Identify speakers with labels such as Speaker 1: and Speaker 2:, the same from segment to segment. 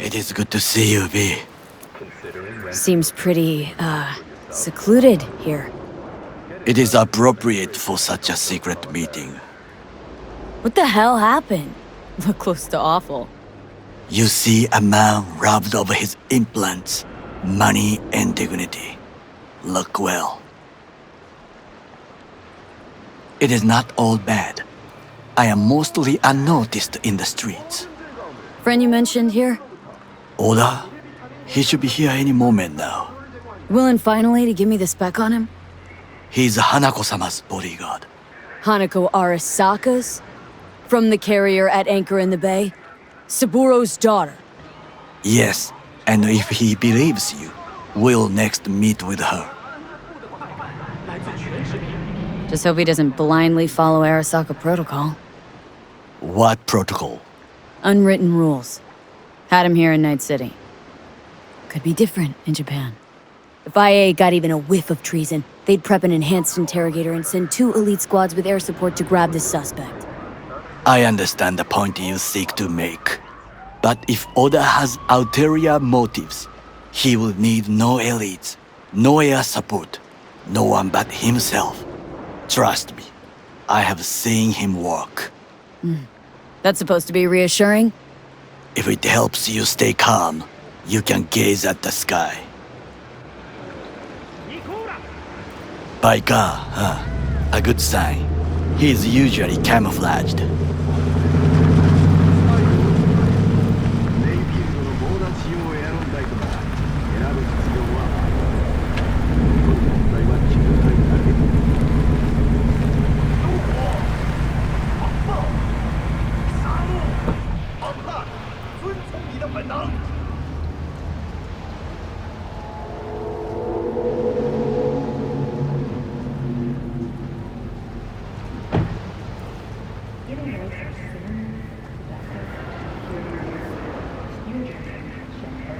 Speaker 1: It is good to see you, V.
Speaker 2: Seems pretty, secluded here.
Speaker 1: It is appropriate for such a secret meeting.
Speaker 2: What the hell happened? Look close to awful.
Speaker 1: You see a man robbed of his implants, money and dignity. Look well. It is not all bad. I am mostly unnoticed in the streets.
Speaker 2: Friend you mentioned here?
Speaker 1: Oda? He should be here any moment now.
Speaker 2: Willing finally to give me the spec on him?
Speaker 1: He's Hanako-sama's bodyguard.
Speaker 2: Hanako Arasaka's? From the carrier at anchor in the bay? Saburo's daughter?
Speaker 1: Yes, and if he believes you, we'll next meet with her.
Speaker 2: Just hope he doesn't blindly follow Arasaka protocol.
Speaker 1: What protocol?
Speaker 2: Unwritten rules. Had him here in Night City. Could be different in Japan. If IA got even a whiff of treason, they'd prep an enhanced interrogator and send 2 elite squads with air support to grab the suspect.
Speaker 1: I understand the point you seek to make. But if Oda has ulterior motives, he will need no elites, no air support, no one but himself. Trust me, I have seen him work.
Speaker 2: That's supposed to be reassuring?
Speaker 1: If it helps you stay calm, you can gaze at the sky. Biker, huh? A good sign. He is usually camouflaged.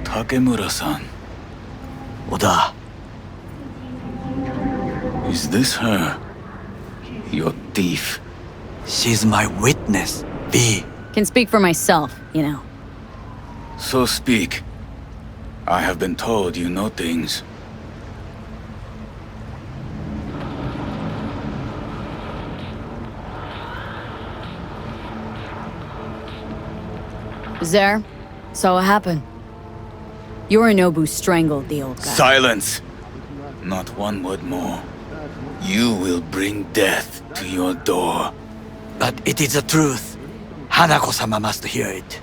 Speaker 3: Takemura-san.
Speaker 1: Oda,
Speaker 3: Is this her? Your thief?
Speaker 1: she's my witness, V.
Speaker 2: Can speak for myself, you know.
Speaker 3: So speak. I have been told you know things.
Speaker 2: There, saw what happened. Yorinobu strangled the old guy.
Speaker 3: Silence! Not one word more. You will bring death to your door.
Speaker 1: But it is the truth. Hanako-sama must hear it.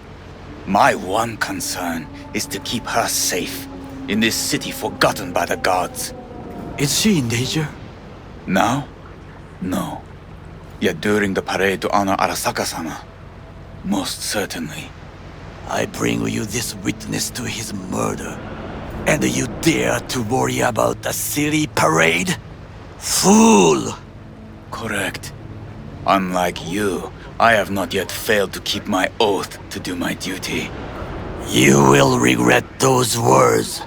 Speaker 3: My one concern is to keep her safe in this city forgotten by the gods.
Speaker 1: Is she in danger?
Speaker 3: Now? No. Yet during the parade to honor Arasaka-sama, most certainly.
Speaker 1: I bring you this witness to his murder. And you dare to worry about a silly parade? Fool!
Speaker 3: Correct. Unlike you, I have not yet failed to keep my oath to do my duty.
Speaker 1: You will regret those words.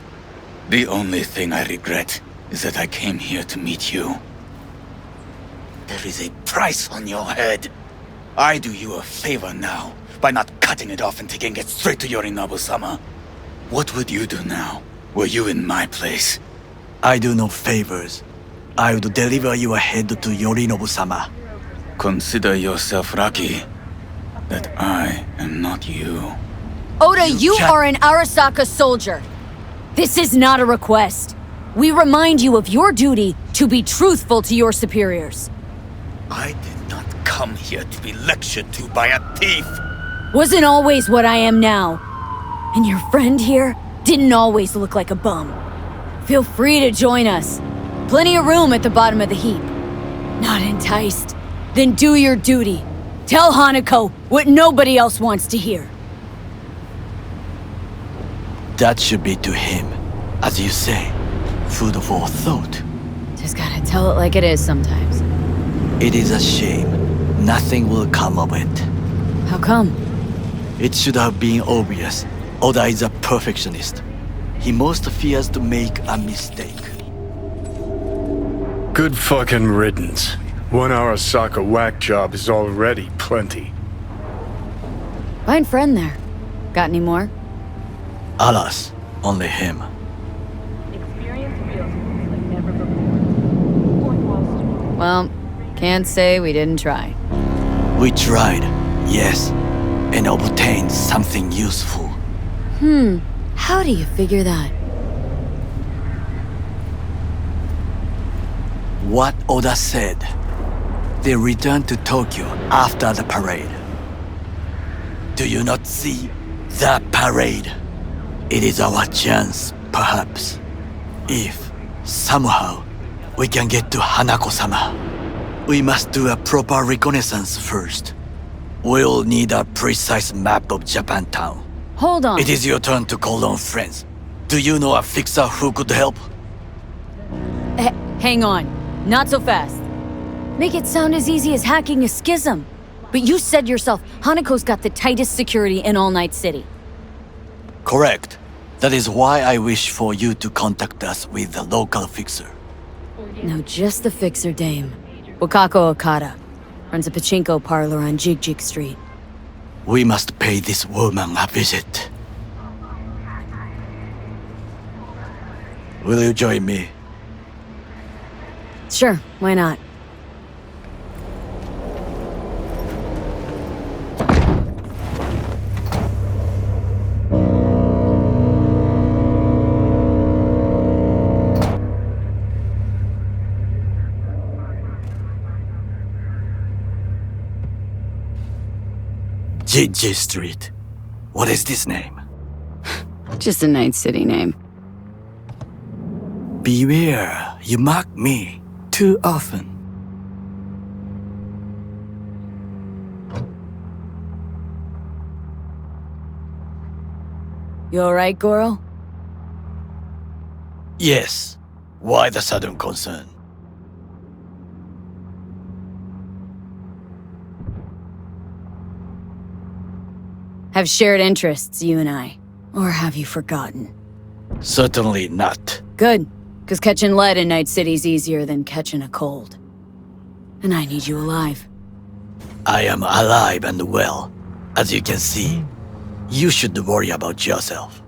Speaker 3: The only thing I regret is that I came here to meet you. There is a price on your head. I do you a favor now by not cutting it off and taking it straight to Yorinobu-sama. What would you do now, were you in my place?
Speaker 1: I do no favors. I would deliver your head to Yorinobu-sama.
Speaker 3: Consider yourself lucky that I am not you.
Speaker 2: Oda, you
Speaker 1: can't-
Speaker 2: are an Arasaka soldier. This is not a request. We remind you of your duty to be truthful to your superiors.
Speaker 3: I did not come here to be lectured to by a thief.
Speaker 2: Wasn't always what I am now. And your friend here didn't always look like a bum. Feel free to join us. Plenty of room at the bottom of the heap. Not enticed? Then do your duty. Tell Hanako what nobody else wants to hear.
Speaker 1: That should be to him. As you say, food for thought.
Speaker 2: Just gotta tell it like it is sometimes.
Speaker 1: It is a shame. Nothing will come of it.
Speaker 2: How come?
Speaker 1: It should have been obvious. Oda is a perfectionist. He most fears to make a mistake.
Speaker 4: Good fucking riddance. One Arasaka whack job is already plenty.
Speaker 2: Fine friend there. Got any more?
Speaker 1: Alas, only him.
Speaker 5: Experience real schools like never before. Fourth Wall Street.
Speaker 2: Well, can't say we didn't try.
Speaker 1: We tried, yes, and obtained something useful.
Speaker 2: How do you figure that?
Speaker 1: What Oda said. They returned to Tokyo after the parade. Do you not see that parade? It is our chance, perhaps. If, somehow, we can get to Hanako-sama. We must do a proper reconnaissance first. We'll need a precise map of Japantown.
Speaker 2: Hold on.
Speaker 1: It is your turn to call on friends. Do you know a fixer who could help?
Speaker 2: Hang on. Not so fast. Make it sound as easy as hacking a schism. But you said yourself, Hanako's got the tightest security in All Night City.
Speaker 1: Correct. That is why I wish for you to contact us with the local fixer.
Speaker 2: No, just the fixer dame. Wakako Okada. Runs a pachinko parlor on Jig Street.
Speaker 1: We must pay this woman a visit. Will you join me?
Speaker 2: Sure, why not?
Speaker 1: Jig Street. What is this name?
Speaker 2: Just a Night City name.
Speaker 1: Beware, you mock me too often.
Speaker 2: You alright, Goro?
Speaker 1: Yes. Why the sudden concern?
Speaker 2: Have shared interests, you and I. Or have you forgotten?
Speaker 1: Certainly not.
Speaker 2: Good, because catching lead in Night City's easier than catching a cold. And I need you alive.
Speaker 1: I am alive and well, as you can see. You should worry about yourself.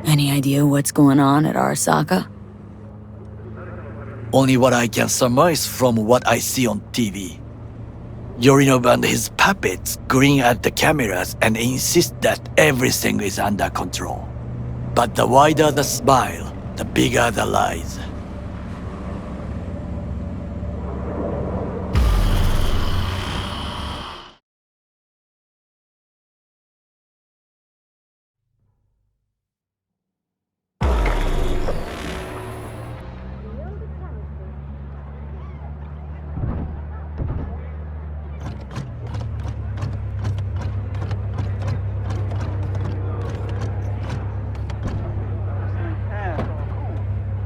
Speaker 2: Any idea what's going on at Arasaka?
Speaker 1: Only what I can surmise from what I see on TV. Yorinobu and his puppets grin at the cameras and insist that everything is under control. But the wider the smile, the bigger the lies.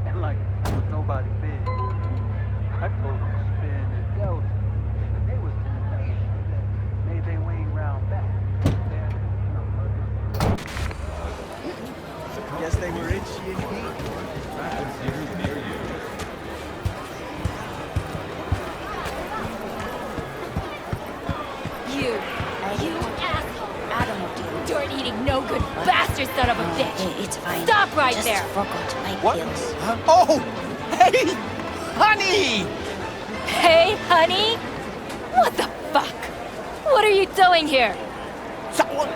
Speaker 6: And like, nobody big. I told them to spin the Delta. They was made their way round back. Guess they were itchy and geeky.
Speaker 5: You asshole! Adam, dirt-eating, no-good bastard son of a bitch!
Speaker 7: Hey, it's fine.
Speaker 5: Stop right
Speaker 7: Just
Speaker 5: there!
Speaker 7: forgot my
Speaker 6: What?
Speaker 7: pills.
Speaker 6: Huh? Oh! Hey! Honey!
Speaker 5: Hey, honey? What the fuck? What are you doing here?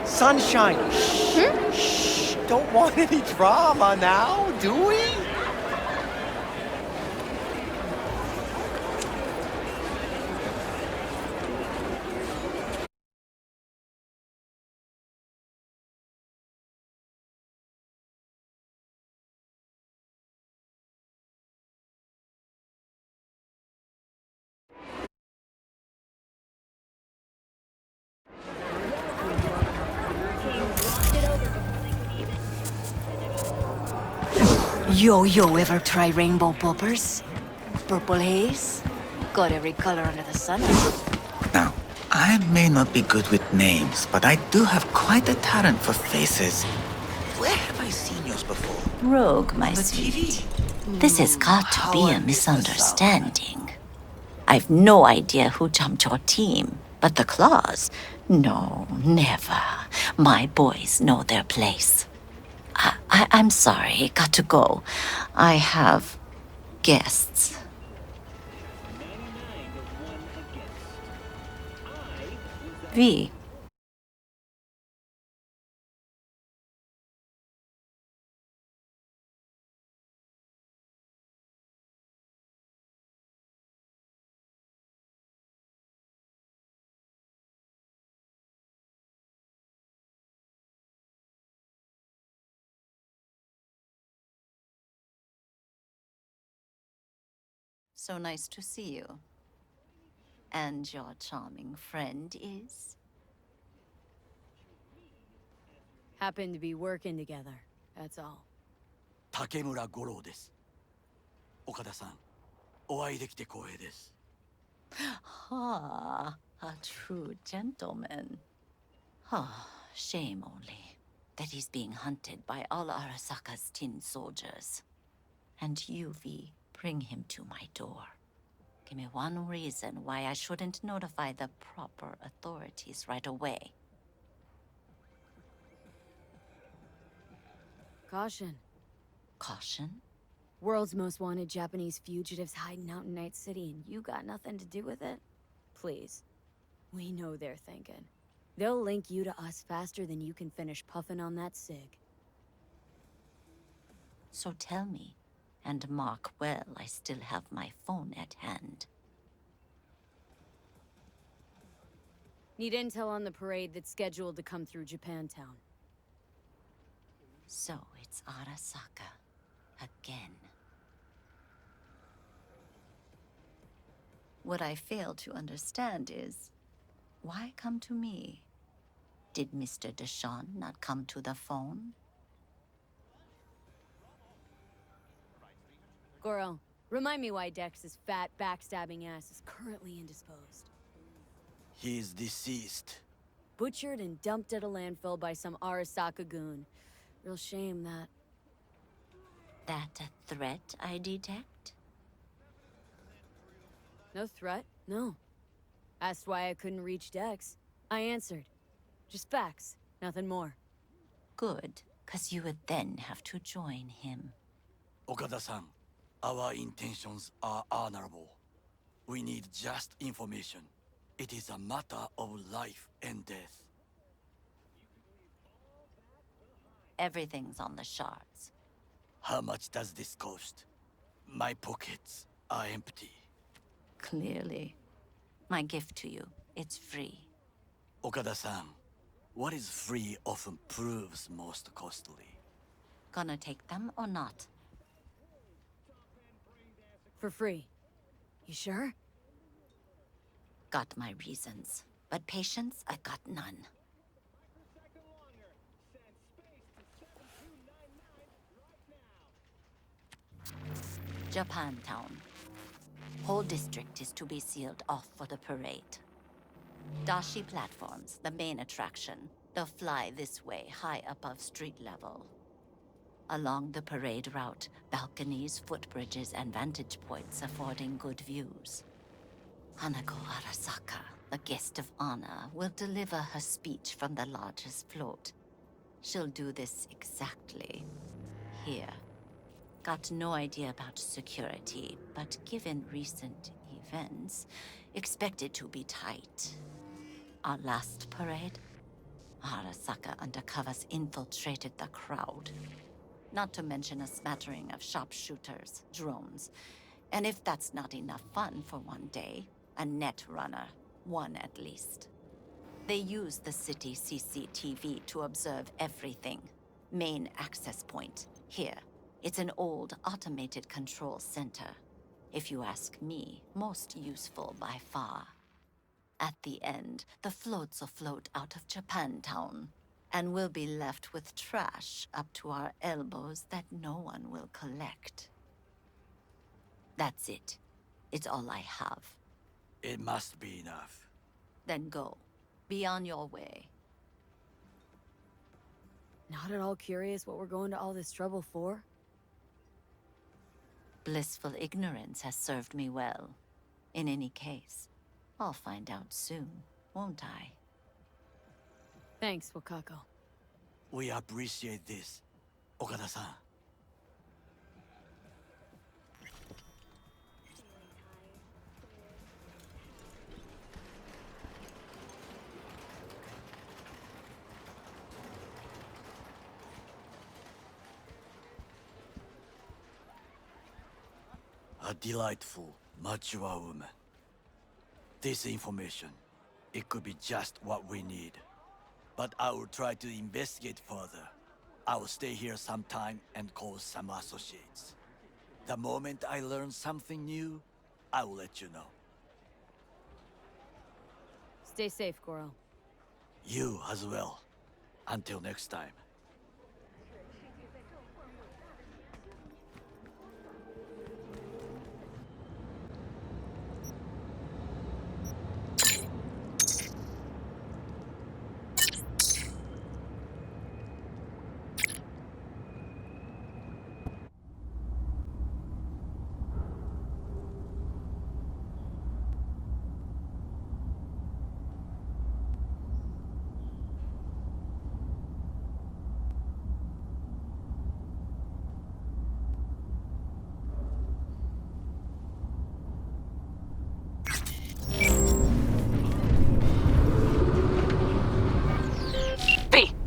Speaker 6: Sunshine! Shh! Shh! Don't want any drama now, do we?
Speaker 7: Yo, ever try rainbow poppers? Purple haze? Got every color under the sun.
Speaker 3: Now, I may not be good with names, but I do have quite a talent for faces. Where have I seen yours before?
Speaker 7: Rogue, my
Speaker 3: The
Speaker 7: sweet.
Speaker 3: TV?
Speaker 7: This has got to
Speaker 3: How
Speaker 7: be
Speaker 3: I
Speaker 7: a
Speaker 3: miss the sound.
Speaker 7: misunderstanding. I've no idea who jumped your team, But the claws? No, never. My boys know their place. I'm sorry, got to go. I have guests. V. So nice to see you. And your charming friend is?
Speaker 2: Happen to be working together, that's all.
Speaker 1: 竹村五郎です。岡田さん、お会いできて光栄です。
Speaker 7: Ah, a true gentleman. Ah, shame only that he's being hunted by all Arasaka's tin soldiers. And you, V, bring him to my door. Give me one reason why I shouldn't notify the proper authorities right away.
Speaker 2: Caution.
Speaker 7: Caution?
Speaker 2: World's most wanted Japanese fugitives hiding out in Night City and you got nothing to do with it? Please. We know they're thinking. They'll link you to us faster than you can finish puffing on that cig.
Speaker 7: So tell me, and mark well I still have my phone at hand.
Speaker 2: Need intel on the parade that's scheduled to come through Japantown.
Speaker 7: So it's Arasaka. Again. What I fail to understand is, why come to me? Did Mr. Deshawn not come to the phone?
Speaker 2: Goro, remind me why Dex's fat, backstabbing ass is currently indisposed.
Speaker 1: He is deceased.
Speaker 2: Butchered and dumped at a landfill by some Arasaka goon. Real shame that.
Speaker 7: That a threat I detect?
Speaker 2: No threat, no. Asked why I couldn't reach Dex. I answered. Just facts, nothing more.
Speaker 7: Good, 'cause you would then have to join him.
Speaker 1: Okada-san, our intentions are honorable. We need just information. It is a matter of life and death.
Speaker 7: Everything's on the shards.
Speaker 1: How much does this cost? My pockets are empty.
Speaker 7: Clearly. My gift to you, it's free.
Speaker 1: Okada-san, what is free often proves most costly.
Speaker 7: Gonna take them or not?
Speaker 2: For free. You sure?
Speaker 7: Got my reasons. But patience, I got none. Japantown. Whole district is to be sealed off for the parade. Dashi platforms, the main attraction. They'll fly this way, high above street level. Along the parade route, balconies, footbridges, and vantage points affording good views. Hanako Arasaka, the guest of honor, will deliver her speech from the largest float. She'll do this exactly here. Got no idea about security, but given recent events, expected to be tight. Our last parade, Arasaka undercovers infiltrated the crowd. Not to mention a smattering of sharpshooters, drones. And if that's not enough fun for one day, a net runner, one at least. They use the city CCTV to observe everything. Main access point, here. It's an old automated control center. If you ask me, most useful by far. At the end, the floats will float out of Japantown, and we'll be left with trash up to our elbows that no one will collect. That's it. It's all I have.
Speaker 1: It must be enough.
Speaker 7: Then go. Be on your way.
Speaker 2: Not at all curious what we're going to all this trouble for?
Speaker 7: Blissful ignorance has served me well. In any case, I'll find out soon won't I?
Speaker 2: Thanks, Wakako.
Speaker 1: We appreciate this, Okada-san. A delightful, mature woman. This information, it could be just what we need. But I will try to investigate further. I will stay here some time and call some associates. The moment I learn something new, I will let you know.
Speaker 2: Stay safe, Goro.
Speaker 1: You as well. Until next time.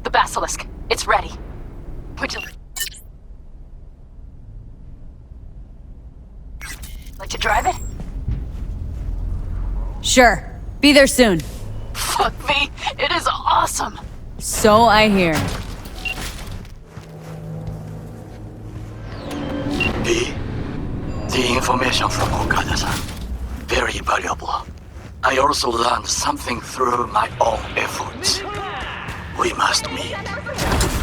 Speaker 8: The basilisk. It's ready. Would you like to drive it?
Speaker 2: Sure. Be there soon.
Speaker 8: Fuck V, it is awesome.
Speaker 2: So I hear.
Speaker 1: The information from Okada-san, very valuable. I also learned something through my own efforts. We must meet.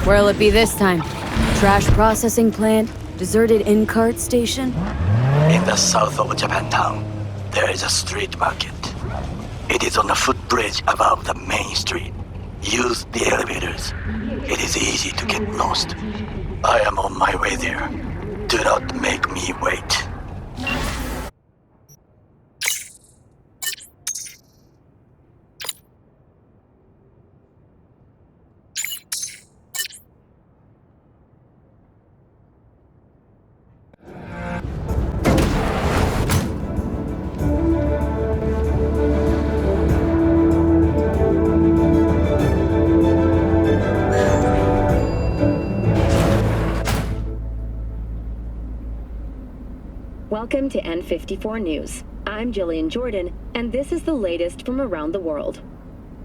Speaker 2: Where'll it be this time? Trash processing plant? Deserted in-cart station?
Speaker 1: In the south of Japantown, there is a street market. It is on a footbridge above the main street. Use the elevators. It is easy to get lost. I am on my way there. Do not make me wait.
Speaker 9: Welcome to N54 News. I'm Jillian Jordan, and this is the latest from around the world.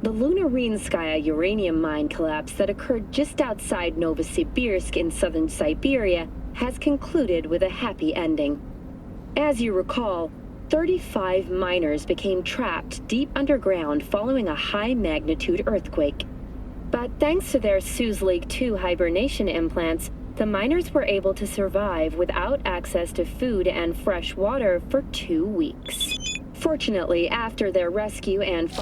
Speaker 9: The Lunarinskaya uranium mine collapse that occurred just outside Novosibirsk in southern Siberia has concluded with a happy ending. As you recall, 35 miners became trapped deep underground following a high-magnitude earthquake. But thanks to their Suze 2 hibernation implants, the miners were able to survive without access to food and fresh water for 2 weeks. Fortunately, after their rescue and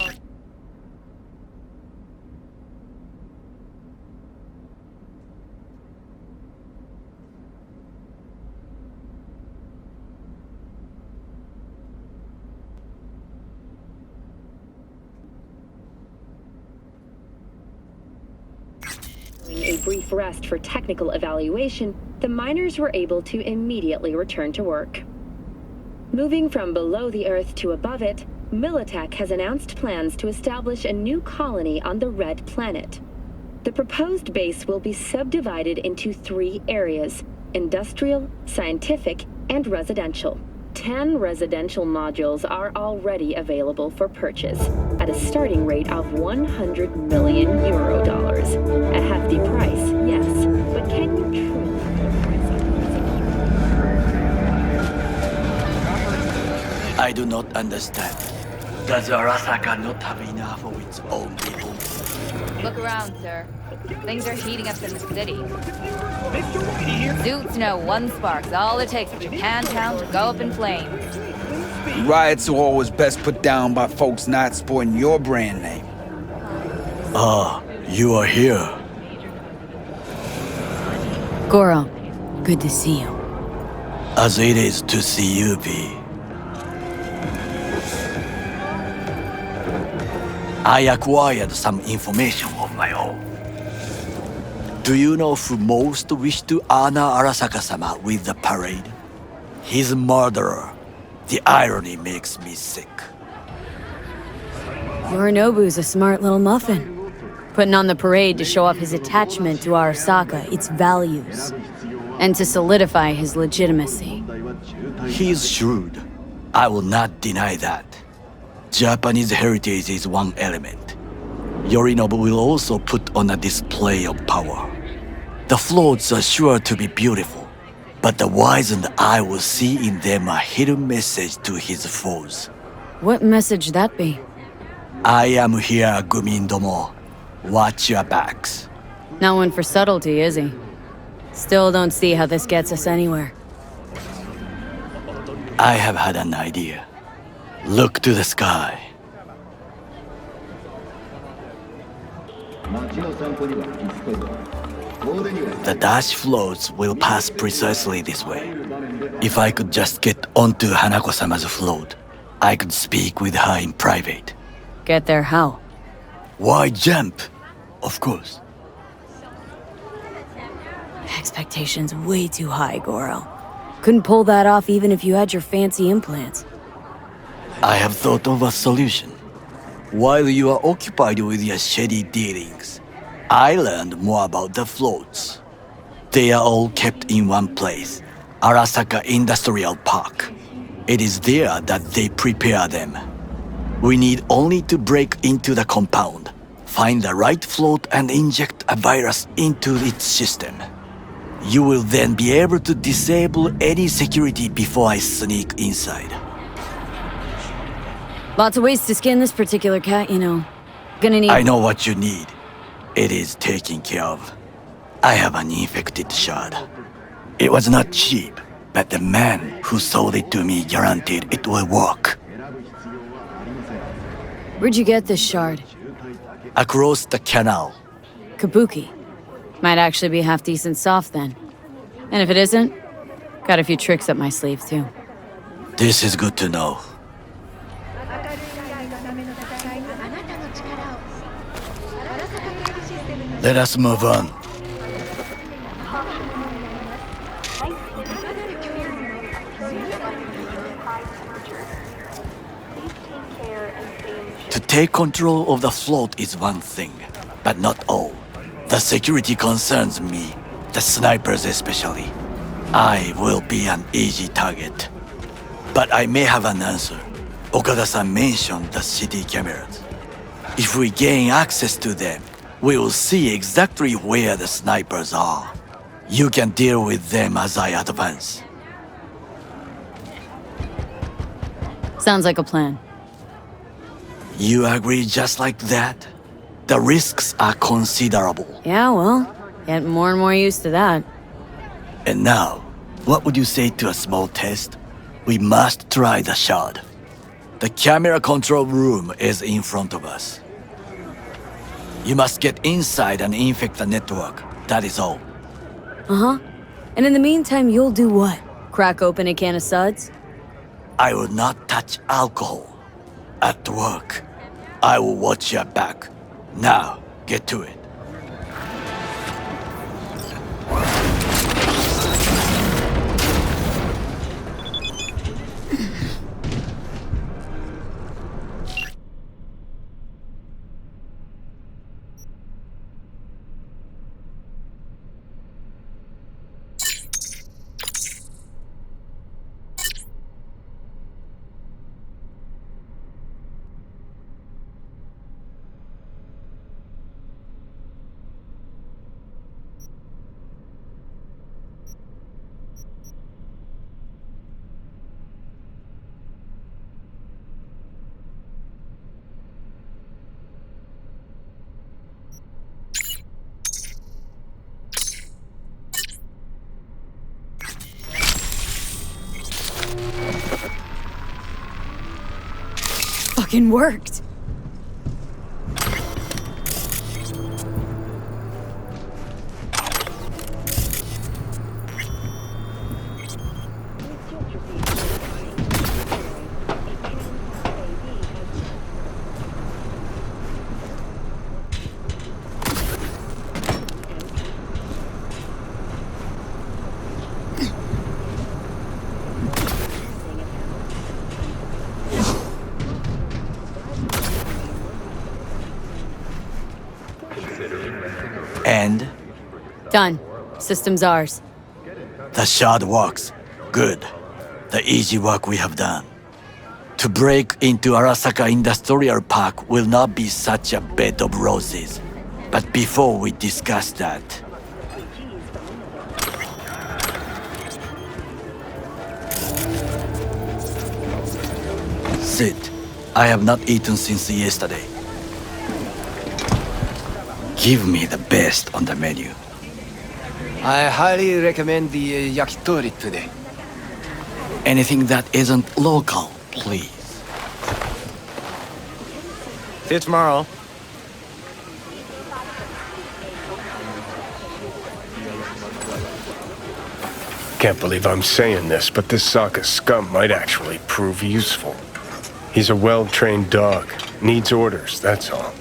Speaker 9: a brief rest for technical evaluation, the miners were able to immediately return to work. Moving from below the Earth to above it, Militech has announced plans to establish a new colony on the Red Planet. The proposed base will be subdivided into 3 areas: industrial, scientific, and residential. 10 residential modules are already available for purchase at a starting rate of 100 million euro dollars. A hefty price, yes, but can you truly put a price on security?
Speaker 1: I do not understand. Does Arasaka not have enough of its own people?
Speaker 5: Look around, sir. Things are heating up in the city. Suits know one spark's all it takes for Japantown to go up in flames.
Speaker 10: Riots are always best put down by folks not sporting your brand name.
Speaker 1: Ah, you are here.
Speaker 2: Goro, good to see you.
Speaker 1: As it is to see you, V. I acquired some information of my own. Do you know who most wished to honor Arasaka-sama with the parade? His murderer. The irony makes me sick.
Speaker 2: Yorinobu's a smart little muffin. Putting on the parade to show off his attachment to Arasaka, its values, and to solidify his legitimacy.
Speaker 1: He's shrewd. I will not deny that. Japanese heritage is one element. Yorinobu will also put on a display of power. The floats are sure to be beautiful, but the wizened eye will see in them a hidden message to his foes.
Speaker 2: What message that be?
Speaker 1: I am here, Gumindomo. Watch your backs.
Speaker 2: Not one for subtlety, is he? Still don't see how this gets us anywhere.
Speaker 1: I have had an idea. Look to the sky. The dash floats will pass precisely this way. If I could just get onto Hanako-sama's float, I could speak with her in private.
Speaker 2: Get there how?
Speaker 1: Why jump? Of course.
Speaker 2: Expectations way too high, Goro. Couldn't pull that off even if you had your fancy implants.
Speaker 1: I have thought of a solution. While you are occupied with your shady dealings, I learned more about the floats. They are all kept in one place, Arasaka Industrial Park. It is there that they prepare them. We need only to break into the compound, find the right float and inject a virus into its system. You will then be able to disable any security before I sneak inside.
Speaker 2: Lots of ways to skin this particular cat, you know. Gonna need—
Speaker 1: I know what you need. It is taken care of. I have an infected shard. It was not cheap, but the man who sold it to me guaranteed it will work.
Speaker 2: Where'd you get this shard?
Speaker 1: Across the canal.
Speaker 2: Kabuki. Might actually be half decent soft then. And if it isn't, got a few tricks up my sleeve too.
Speaker 1: This is good to know. Let us move on. To take control of the float is one thing, but not all. The security concerns me, the snipers especially. I will be an easy target. But I may have an answer. Okada-san mentioned the city cameras. If we gain access to them, we will see exactly where the snipers are. You can deal with them as I advance.
Speaker 2: Sounds like a plan.
Speaker 1: You agree just like that? The risks are considerable.
Speaker 2: Yeah, well, getting more and more used to that.
Speaker 1: And now, what would you say to a small test? We must try the shard. The camera control room is in front of us. You must get inside and infect the network. That is all.
Speaker 2: Uh-huh. And in the meantime, you'll do what? Crack open a can of suds?
Speaker 1: I will not touch alcohol. At work, I will watch your back. Now, get to it.
Speaker 2: Fucking worked.
Speaker 1: And
Speaker 2: Done. System's ours.
Speaker 1: the shard works. Good. The easy work we have done. To break into Arasaka Industrial Park will not be such a bed of roses. But before we discuss that, sit. I have not eaten since yesterday. Give me the best on the menu.
Speaker 11: I highly recommend the yakitori today.
Speaker 1: Anything that isn't local, please.
Speaker 11: See you tomorrow.
Speaker 4: Can't believe I'm saying this, but this Sokka scum might actually prove useful. He's a well-trained dog. Needs orders, that's all.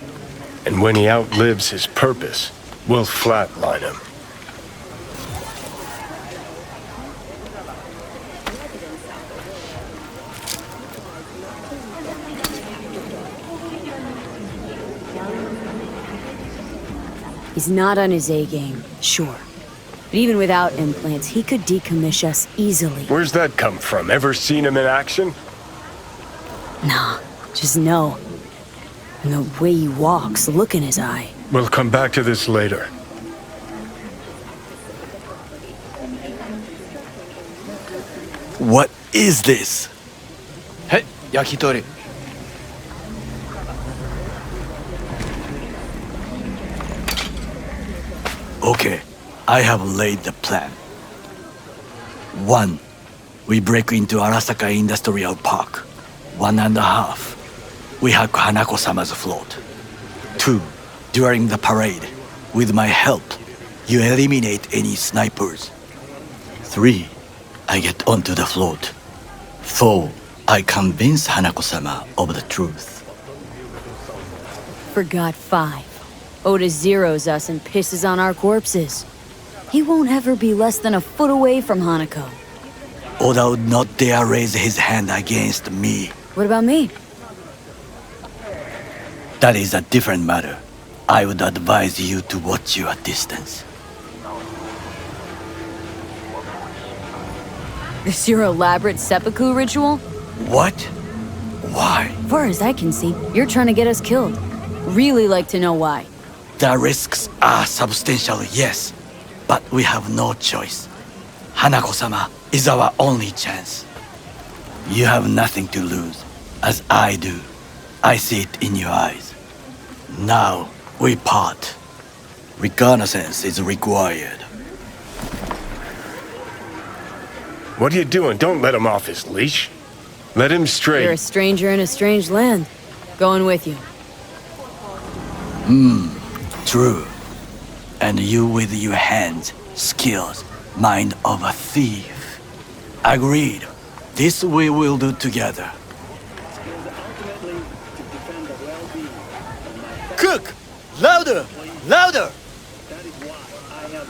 Speaker 4: And when he outlives his purpose, we'll flatline him.
Speaker 2: He's not on his A game, sure. But even without implants, he could decommission us easily.
Speaker 4: Where's that come from? Ever seen him in action?
Speaker 2: Nah, just know. And the way he walks, the look in his eye.
Speaker 4: We'll come back to this later.
Speaker 1: What is this?
Speaker 11: Hey, yakitori.
Speaker 1: Okay, I have laid the plan. 1. We break into Arasaka Industrial Park. 1.5. We hack Hanako-sama's float. 2. During the parade, with my help, you eliminate any snipers. 3. I get onto the float. 4. I convince Hanako-sama of the truth.
Speaker 2: Forgot 5. Oda zeroes us and pisses on our corpses. He won't ever be less than a foot away from Hanako.
Speaker 1: Oda would not dare raise his hand against me.
Speaker 2: What about me?
Speaker 1: That is a different matter. I would advise you to watch your distance.
Speaker 2: This your elaborate seppuku ritual?
Speaker 1: What? Why?
Speaker 2: Far as I can see, you're trying to get us killed. Really like to know why.
Speaker 1: The risks are substantial, yes. But we have no choice. Hanako-sama is our only chance. You have nothing to lose, as I do. I see it in your eyes. Now, we part. Reconnaissance is required.
Speaker 4: What are you doing? Don't let him off his leash. Let him straight.
Speaker 2: You're a stranger in a strange land. Going with you.
Speaker 1: True. And you with your hands, skills, mind of a thief. Agreed. This we will do together. Cook! Louder! Louder!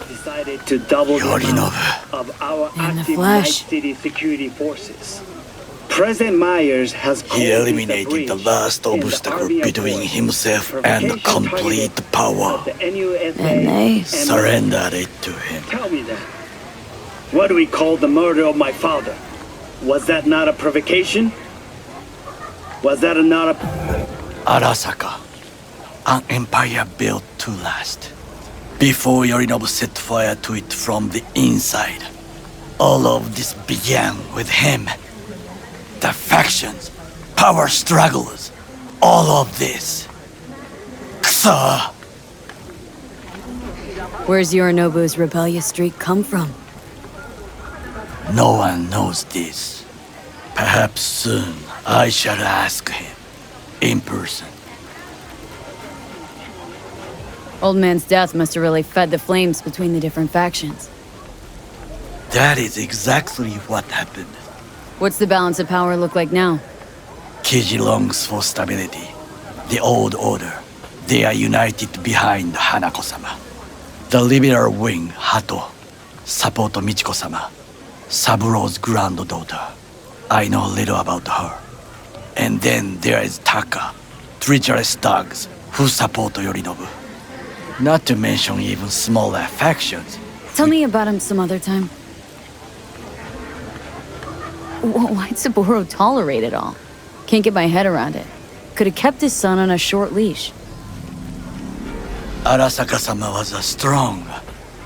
Speaker 12: Decided to double the amount
Speaker 1: Yorinobu.
Speaker 12: of our
Speaker 2: In the
Speaker 12: active
Speaker 2: flesh.
Speaker 12: Night City security forces. President Myers has
Speaker 1: He
Speaker 12: called this a
Speaker 1: eliminated the
Speaker 12: breach
Speaker 1: last
Speaker 12: in the
Speaker 1: obstacle
Speaker 12: Army
Speaker 1: between
Speaker 12: Accord,
Speaker 1: himself and
Speaker 12: provocation
Speaker 1: complete
Speaker 12: targeted
Speaker 1: power.
Speaker 12: at the NUSA
Speaker 2: And they
Speaker 12: and
Speaker 1: Surrendered it to him.
Speaker 12: Tell me that. What do we call the murder of my father? Was that not a provocation? Was that not a...
Speaker 1: Arasaka. An empire built to last. Before Yorinobu set fire to it from the inside. All of this began with him. The factions, power struggles, all of this. Ksa!
Speaker 2: Where's Yorinobu's rebellious streak come from?
Speaker 1: No one knows this. Perhaps soon I shall ask him. In person.
Speaker 2: Old man's death must have really fed the flames between the different factions.
Speaker 1: That is exactly what happened.
Speaker 2: What's the balance of power look like now?
Speaker 1: Kiji longs for stability. The old order. They are united behind Hanako-sama. The liberal wing, Hato, support Michiko-sama, Saburo's granddaughter. I know little about her. And then there is Taka, treacherous dogs, who support Yorinobu. Not to mention even small affections.
Speaker 2: Tell me about him some other time. Why'd Saburo tolerate it all? Can't get my head around it. Could have kept his son on a short leash.
Speaker 1: Arasaka-sama was a strong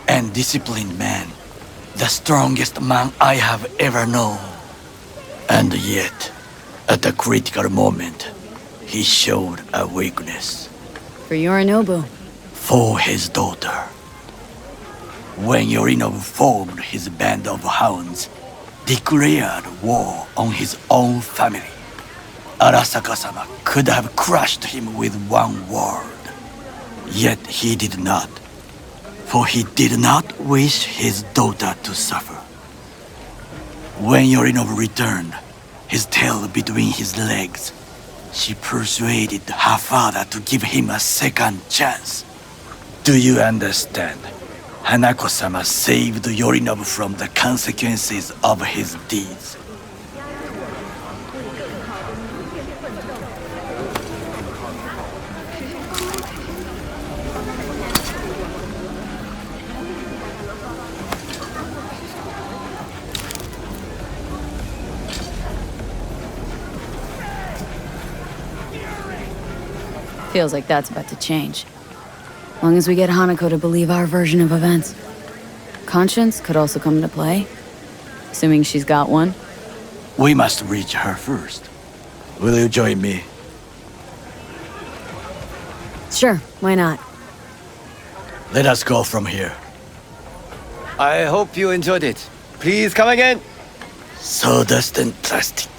Speaker 1: and disciplined man. The strongest man I have ever known. And yet, at a critical moment, he showed a weakness.
Speaker 2: For Yorinobu.
Speaker 1: For his daughter. When Yorinobu formed his band of hounds, declared war on his own family, Arasaka-sama could have crushed him with one word. Yet he did not, for he did not wish his daughter to suffer. When Yorinobu returned, his tail between his legs, she persuaded her father to give him a second chance. Do you understand? Hanako-sama saved Yorinobu from the consequences of his deeds.
Speaker 2: Feels like that's about to change. Long as we get Hanako to believe our version of events. Conscience could also come into play, assuming she's got one.
Speaker 1: We must reach her first. Will you join me?
Speaker 2: Sure, why not?
Speaker 1: Let us go from here.
Speaker 11: I hope you enjoyed it. Please come again.
Speaker 1: Sawdust and plastic.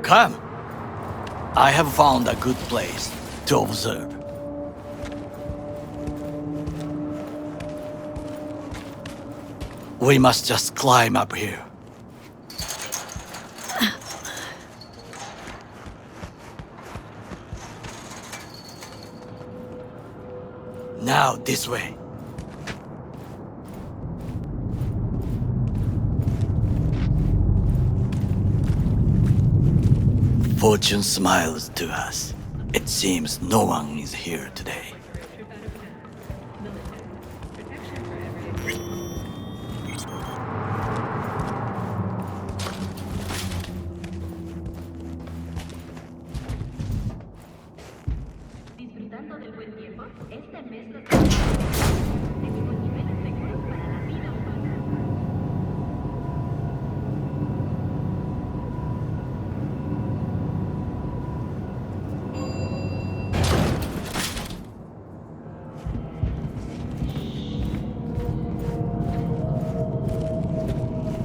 Speaker 1: Come. I have found a good place to observe. We must just climb up here. Now this way. Fortune smiles to us. It seems no one is here today.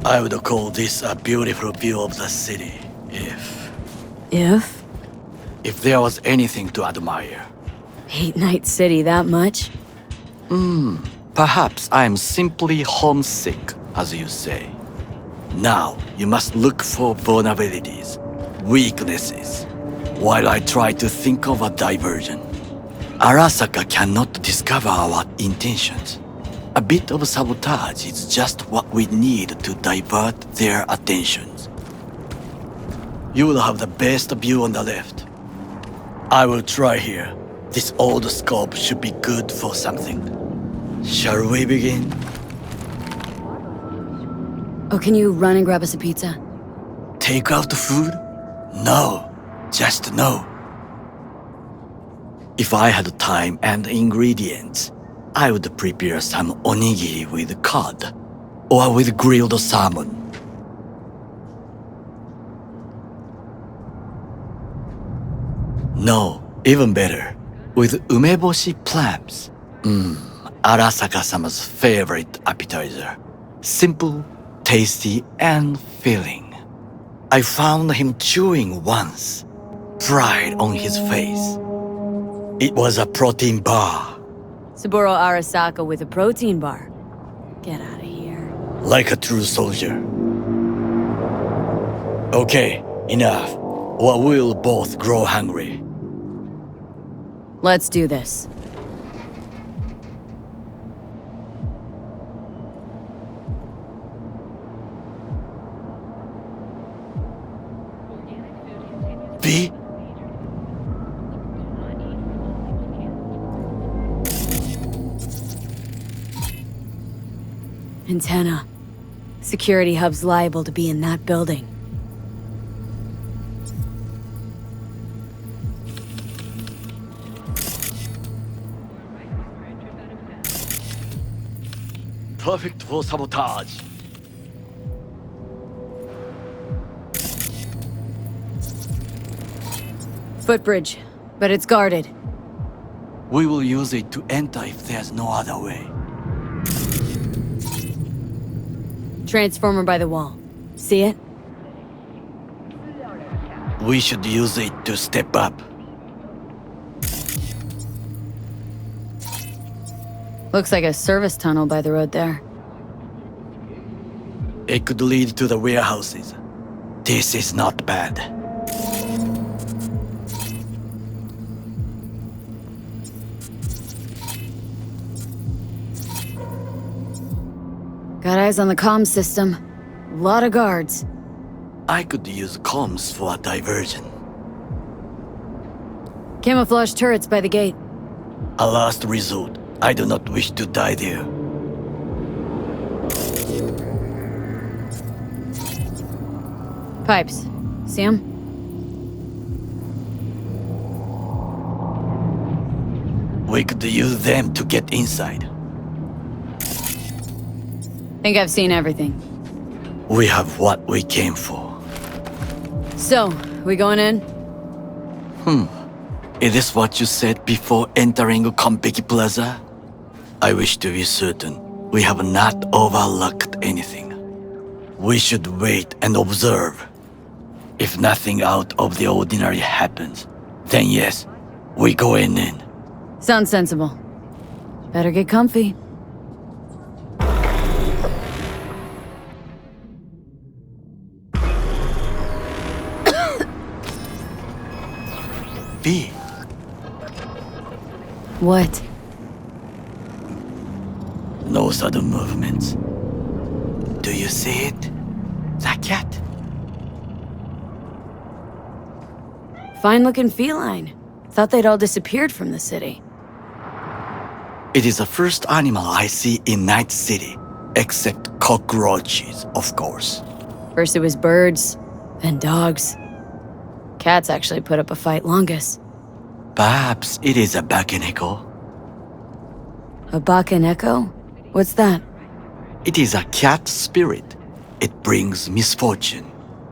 Speaker 1: I would call this a beautiful view of the city,
Speaker 2: If?
Speaker 1: if there was anything to admire.
Speaker 2: Hate Night City that much?
Speaker 1: Perhaps I'm simply homesick, as you say. Now, you must look for vulnerabilities, weaknesses, while I try to think of a diversion. Arasaka cannot discover our intentions. A bit of sabotage is just what we need to divert their attentions. You will have the best view on the left. I will try here. This old scope should be good for something. Shall we begin?
Speaker 2: Oh, can you run and grab us a pizza?
Speaker 1: Take out food? No, just no. If I had time and ingredients, I would prepare some onigiri with cod, or with grilled salmon. No, even better, with umeboshi clams. Arasaka-sama's favorite appetizer. Simple, tasty, and filling. I found him chewing once, pride on his face. It was a protein bar.
Speaker 2: Saburo Arasaka with a protein bar. Get out of here.
Speaker 1: Like a true soldier. Okay, enough, or we'll both grow hungry.
Speaker 2: Let's do this.
Speaker 1: V?
Speaker 2: Antenna. Security hub's liable to be in that building.
Speaker 1: Perfect for sabotage.
Speaker 2: Footbridge, but it's guarded.
Speaker 1: We will use it to enter if there's no other way.
Speaker 2: Transformer by the wall. See it?
Speaker 1: We should use it to step up.
Speaker 2: Looks like a service tunnel by the road there.
Speaker 1: It could lead to the warehouses. This is not bad.
Speaker 2: Got eyes on the comm system. Lot of guards.
Speaker 1: I could use comms for a diversion.
Speaker 2: Camouflage turrets by the gate.
Speaker 1: A last resort. I do not wish to die there.
Speaker 2: Pipes. See 'em?
Speaker 1: We could use them to get inside.
Speaker 2: Think I've seen everything.
Speaker 1: We have what we came for.
Speaker 2: So, we going in?
Speaker 1: Is this what you said before entering Konpeki Plaza? I wish to be certain we have not overlooked anything. We should wait and observe. If nothing out of the ordinary happens, then yes, we going in.
Speaker 2: Sounds sensible. Better get comfy.
Speaker 1: V.
Speaker 2: What?
Speaker 1: No sudden movements. Do you see it? The cat.
Speaker 2: Fine-looking feline. Thought they'd all disappeared from the city.
Speaker 1: It is the first animal I see in Night City, except cockroaches, of course.
Speaker 2: First it was birds, then dogs. Cats actually put up a fight longest.
Speaker 1: Perhaps it is a bakeneko.
Speaker 2: A bakaneko? What's that?
Speaker 1: It is a cat spirit. It brings misfortune,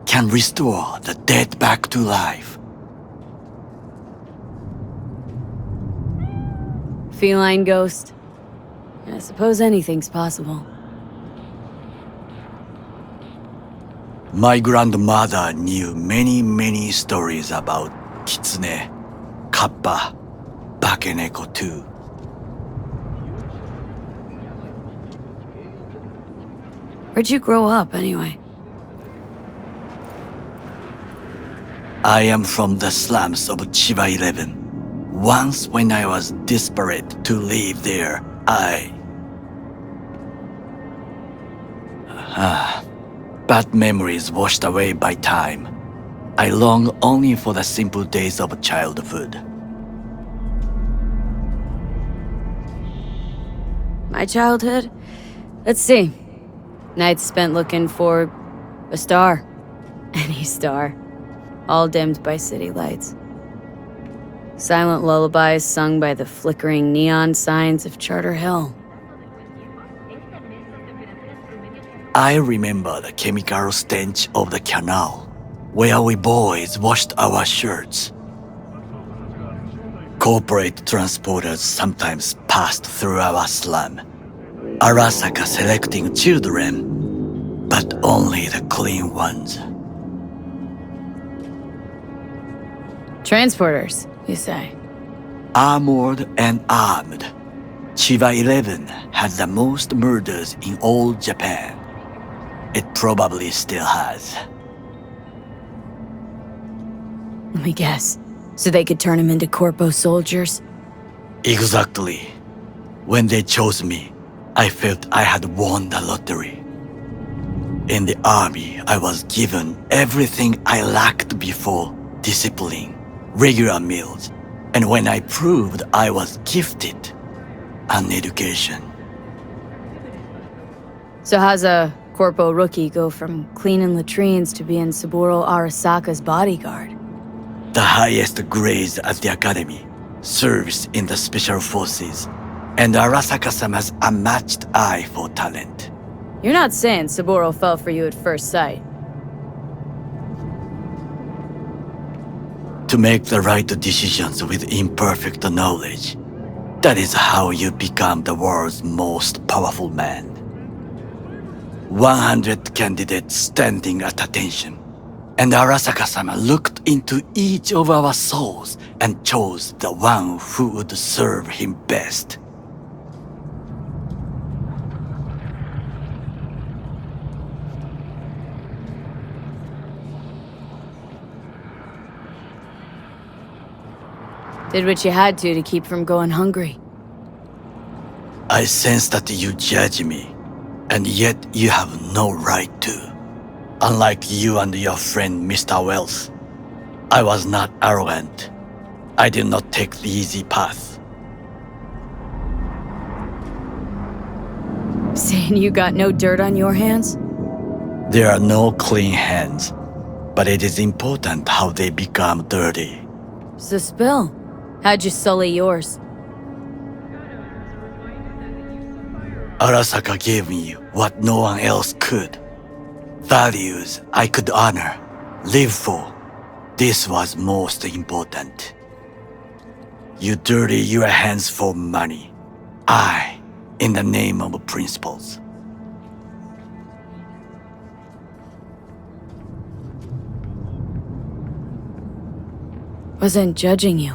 Speaker 1: can restore the dead back to life.
Speaker 2: Feline ghost? I suppose anything's possible.
Speaker 1: My grandmother knew many stories about kitsune, kappa, bakeneko too.
Speaker 2: Where'd you grow up, anyway?
Speaker 1: I am from the slums of Chiba 11. Once when I was desperate to live there, bad memories washed away by time. I long only for the simple days of childhood.
Speaker 2: My childhood? Let's see. Nights spent looking for a star. Any star. All dimmed by city lights. Silent lullabies sung by the flickering neon signs of Charter Hill.
Speaker 1: I remember the chemical stench of the canal, where we boys washed our shirts. Corporate transporters sometimes passed through our slum, Arasaka selecting children, but only the clean ones.
Speaker 2: Transporters, you say?
Speaker 1: Armored and armed. Chiba 11 has the most murders in all Japan. It probably still has.
Speaker 2: Let me guess. So they could turn him into corpo soldiers?
Speaker 1: Exactly. When they chose me, I felt I had won the lottery. In the army, I was given everything I lacked before, discipline, regular meals, and when I proved I was gifted, an education.
Speaker 2: So how's a corpo rookie go from cleaning latrines to being Saburo Arasaka's bodyguard?
Speaker 1: The highest grades at the academy, service in the special forces, and Arasaka-sama's unmatched eye for talent.
Speaker 2: You're not saying Saburo fell for you at first sight.
Speaker 1: To make the right decisions with imperfect knowledge, that is how you become the world's most powerful man. 100 candidates standing at attention, and Arasaka-sama looked into each of our souls and chose the one who would serve him best.
Speaker 2: Did what you had to keep from going hungry.
Speaker 1: I sense that you judge me, and yet you have no right to. Unlike you and your friend Mr. Wells, I was not arrogant. I did not take the easy path.
Speaker 2: Saying you got no dirt on your hands?
Speaker 1: There are no clean hands, but it is important how they become dirty.
Speaker 2: So spill. How'd you sully yours?
Speaker 1: Arasaka gave me what no one else could. Values I could honor, live for. This was most important. You dirty your hands for money. I, in the name of principles.
Speaker 2: Wasn't judging you.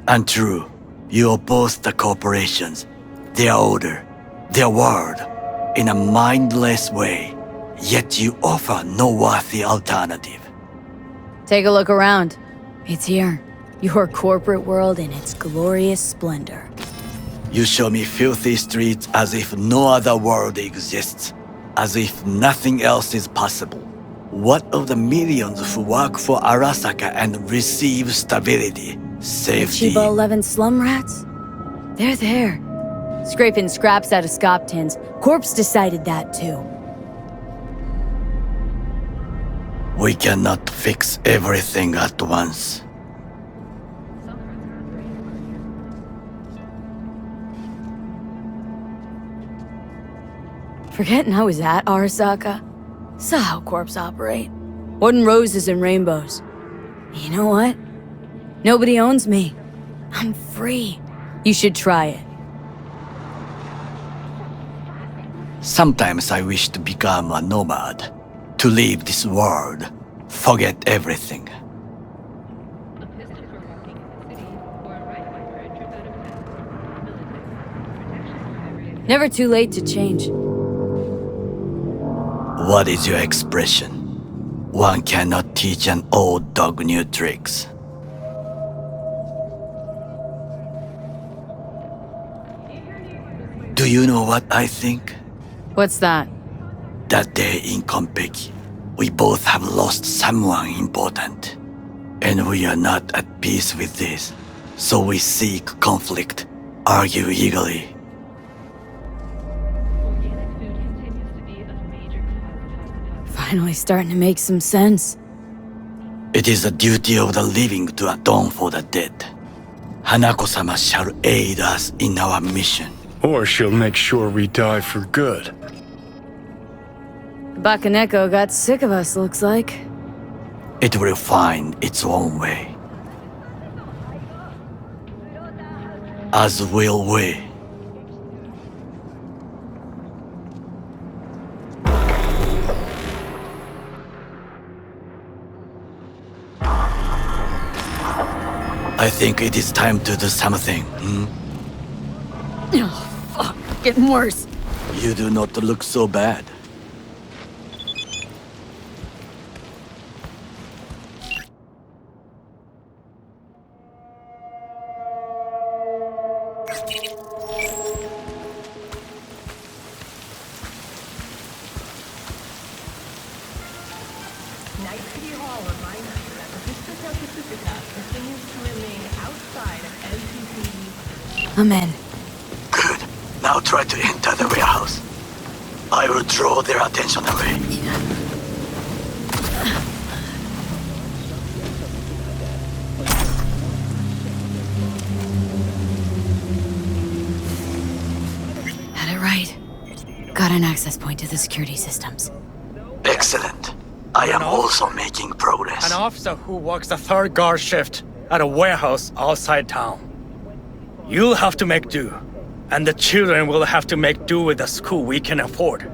Speaker 1: Untrue. You oppose the corporations, their order, their word, in a mindless way, yet you offer no worthy alternative.
Speaker 2: Take a look around. It's here. Your corporate world in its glorious splendor.
Speaker 1: You show me filthy streets as if no other world exists, as if nothing else is possible. What of the millions who work for Arasaka and receive stability, safety?
Speaker 2: Chiba 11 slum rats? They're there. Scraping scraps out of scop tins. Corpse decided that too.
Speaker 1: We cannot fix everything at once.
Speaker 2: Forgetting I was at Arasaka? Saw how corps operate. Wasn't roses and rainbows. You know what? Nobody owns me. I'm free. You should try it.
Speaker 1: Sometimes I wish to become a nomad, to leave this world, forget everything.
Speaker 2: Never too late to change.
Speaker 1: What is your expression? One cannot teach an old dog new tricks. Do you know what I think?
Speaker 2: What's that?
Speaker 1: That day in Konpeki, we both have lost someone important. And we are not at peace with this. So we seek conflict, argue eagerly.
Speaker 2: Finally starting to make some sense.
Speaker 1: It is the duty of the living to atone for the dead. Hanako-sama shall aid us in our mission.
Speaker 4: Or she'll make sure we die for good.
Speaker 2: Bakaneko got sick of us, looks like.
Speaker 1: It will find its own way. As will we. I think it is time to do something,
Speaker 2: Oh, fuck. Getting worse.
Speaker 1: You do not look so bad.
Speaker 13: Night City Hall reminds you that the district has
Speaker 2: I'm in.
Speaker 1: Good. Now try to enter the warehouse. I will draw their attention away.
Speaker 2: Had it right. Got an access point to the security systems.
Speaker 1: Excellent. I am also making progress.
Speaker 13: An officer who works the third guard shift at a warehouse outside town. You'll have to make do, and the children will have to make do with the school we can afford.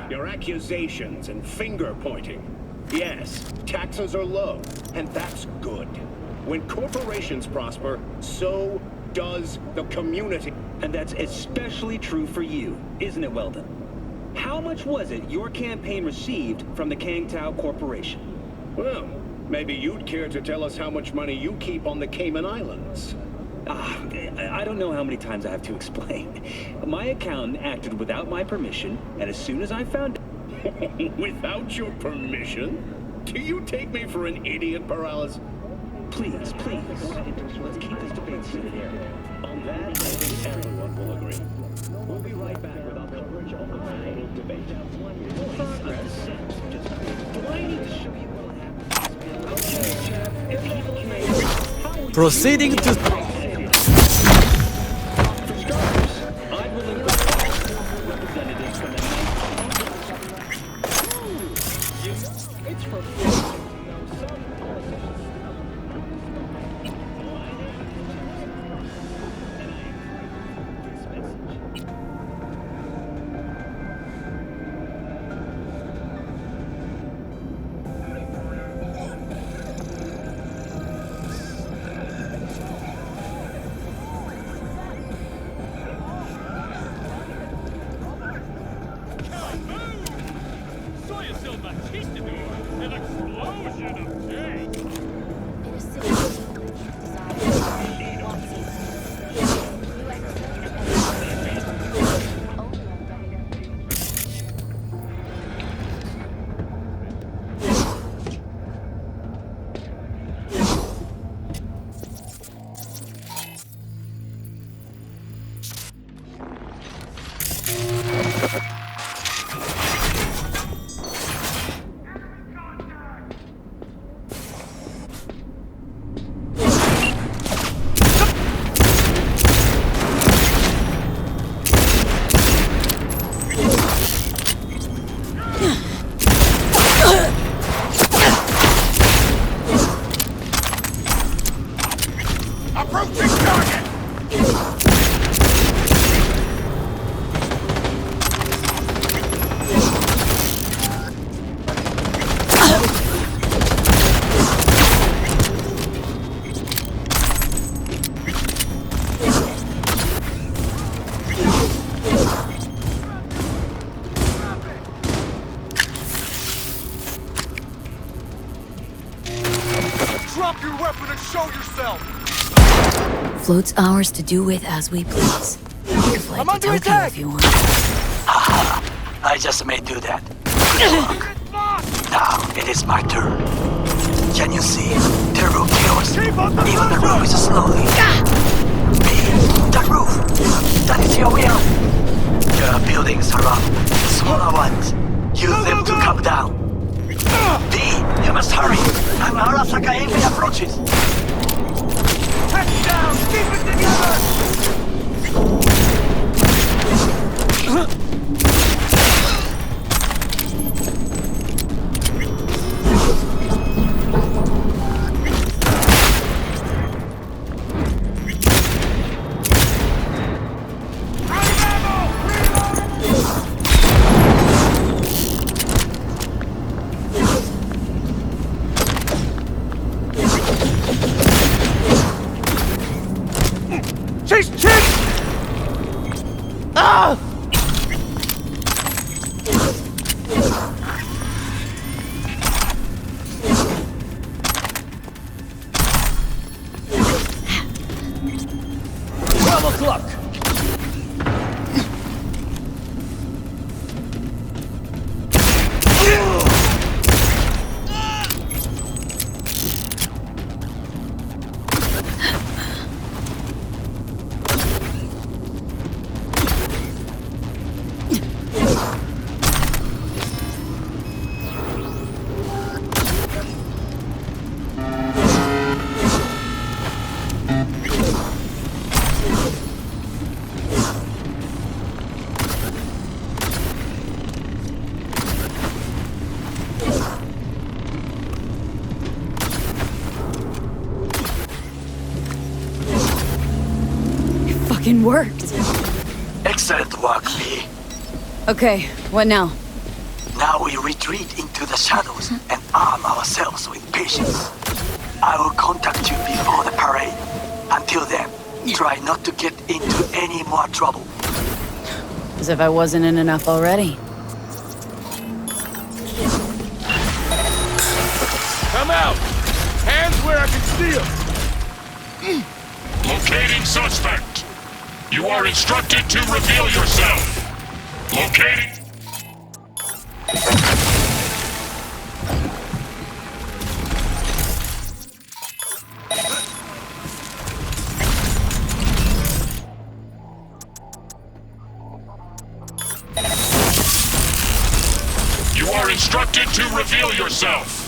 Speaker 14: Your accusations and finger-pointing. Yes, taxes are low, and that's good. When corporations prosper, so does the community.
Speaker 15: And that's especially true for you, isn't it, Weldon? How much was it your campaign received from the Kangtao Corporation?
Speaker 14: Well, maybe you'd care to tell us how much money you keep on the Cayman Islands.
Speaker 15: I don't know how many times I have to explain. My accountant acted without my permission, and as soon as I found
Speaker 14: Without your permission? Do you take me for an idiot, Paralysis?
Speaker 15: Please. Let's keep this debate seated here. On that, I think everyone will agree. We'll be right back with our coverage of the final debate. Progress. Do I need to show you what happens?
Speaker 1: Proceeding to...
Speaker 16: Drop your weapon and show yourself!
Speaker 2: Float's ours to do with as we please. You can fly to Tokyo if you want.
Speaker 1: Haha, I just may do that. Now it is my turn. Can you see? The roof kills. Even the roof is slowly. B, the roof. That is your will. There are buildings around. Smaller ones. Use them to come down. D, you must hurry. An Arasaka enemy approaches.
Speaker 16: Head down! Keep it together! Chase! Ah!
Speaker 2: worked.
Speaker 1: Excellent work, V.
Speaker 2: Okay, what now?
Speaker 1: Now we retreat into the shadows and arm ourselves with patience. I will contact you before the parade. Until then, try not to get into any more trouble.
Speaker 2: As if I wasn't in enough already.
Speaker 17: Come out! Hands where I can see them!
Speaker 18: Locating suspect. You are instructed to reveal yourself. Locating... You are instructed to reveal yourself.